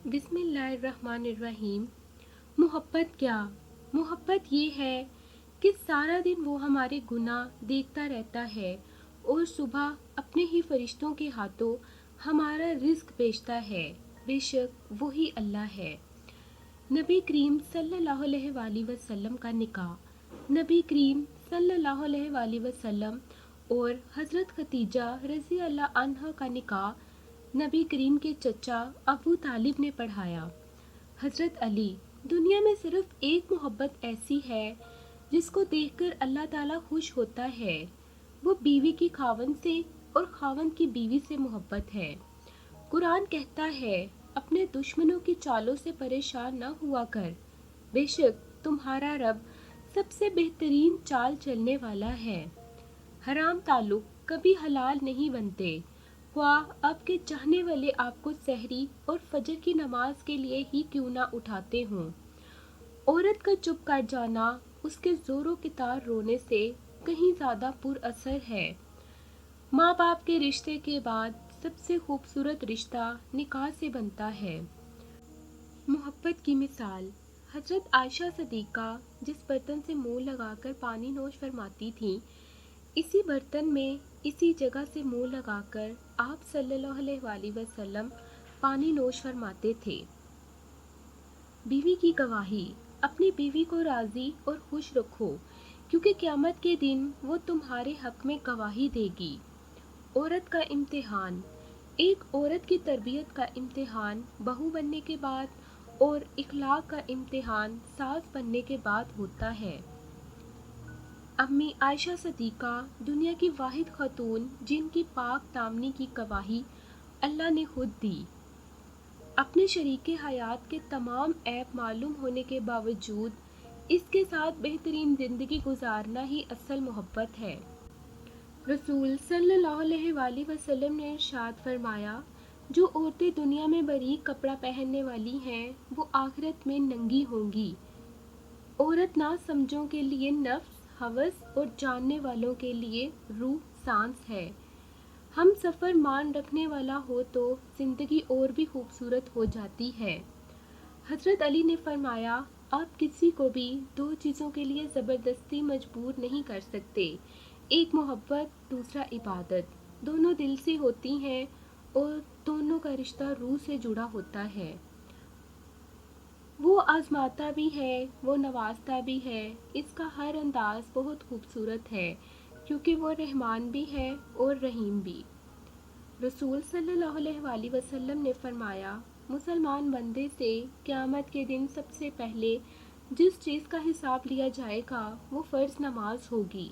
बिस्मिल्लाहिर्रहमानिर्रहीम। मोहब्बत क्या? मोहब्बत ये है कि सारा दिन वो हमारे गुनाह देखता रहता है और सुबह अपने ही फरिश्तों के हाथों हमारा रिस्क बेचता है। बेशक वही अल्लाह है। नबी करीम सल्लल्लाहु अलैहि वसल्लम का निकाह। नबी करीम सल्लल्लाहु अलैहि वसल्लम और हज़रत खदीजा रज़ी अल्लाह अन्हा का निकाह नबी करीम के चचा अबू तालिब ने पढ़ाया। हज़रत अली। दुनिया में सिर्फ एक मोहब्बत ऐसी है जिसको देखकर अल्लाह ताला खुश होता है। वो बीवी की खावंद से और खावंद की बीवी से मोहब्बत है। कुरान कहता है, अपने दुश्मनों की चालों से परेशान न हुआ कर, बेशक तुम्हारा रब सबसे बेहतरीन चाल चलने वाला है। हराम ताल्लुक कभी हलाल नहीं बनते, ख्वाह आपके चाहने वाले आपको सहरी और फजर की नमाज के लिए ही क्यों ना उठाते हों। औरत का चुप कर जाना उसके जोरों की तार रोने से कहीं ज़्यादा पुरअसर है। माँ बाप के रिश्ते के बाद सबसे खूबसूरत रिश्ता निकाह से बनता है। मोहब्बत की मिसाल। हजरत आयशा सदीक़ा जिस बर्तन से मुंह लगाकर पानी नोश फरमाती थीं, इसी बर्तन में इसी जगह से मुंह लगाकर आप सल्लल्लाहु अलैहि वसल्लम पानी नोश फरमाते थे। बीवी की गवाही। अपनी बीवी को राज़ी और खुश रखो, क्योंकि क़यामत के दिन वो तुम्हारे हक़ में गवाही देगी। औरत का इम्तिहान। एक औरत की तरबियत का इम्तिहान बहू बनने के बाद और इखलाक का इम्तिहान सास बनने के बाद होता है। अम्मी आयशा सदीक़ा दुनिया की वाहिद खातून जिनकी पाक दामनी की गवाही अल्लाह ने खुद दी। अपने शरीके हयात के तमाम ऐब मालूम होने के बावजूद इसके साथ बेहतरीन ज़िंदगी गुजारना ही असल मोहब्बत है। रसूल सल्लल्लाहु अलैहि वसल्लम ने इरशाद फरमाया, जो औरतें दुनिया में बारीक कपड़ा पहनने वाली हैं वो आखिरत में नंगी होंगी। औरत ना समझों के लिए नफ्स, हवस और जानने वालों के लिए रूह सांस है। हम सफ़र मान रखने वाला हो तो ज़िंदगी और भी खूबसूरत हो जाती है। हज़रत अली ने फरमाया, आप किसी को भी दो चीज़ों के लिए ज़बरदस्ती मजबूर नहीं कर सकते, एक मोहब्बत, दूसरा इबादत। दोनों दिल से होती हैं और दोनों का रिश्ता रूह से जुड़ा होता है। वो आज़माता भी है, वो नवाजता भी है। इसका हर अंदाज़ बहुत खूबसूरत है, क्योंकि वो रहमान भी है और रहीम भी। रसूल सल्लल्लाहु अलैहि वसल्लम ने फरमाया, मुसलमान बंदे से क़यामत के दिन सबसे पहले जिस चीज़ का हिसाब लिया जाएगा वो फ़र्ज़ नमाज होगी।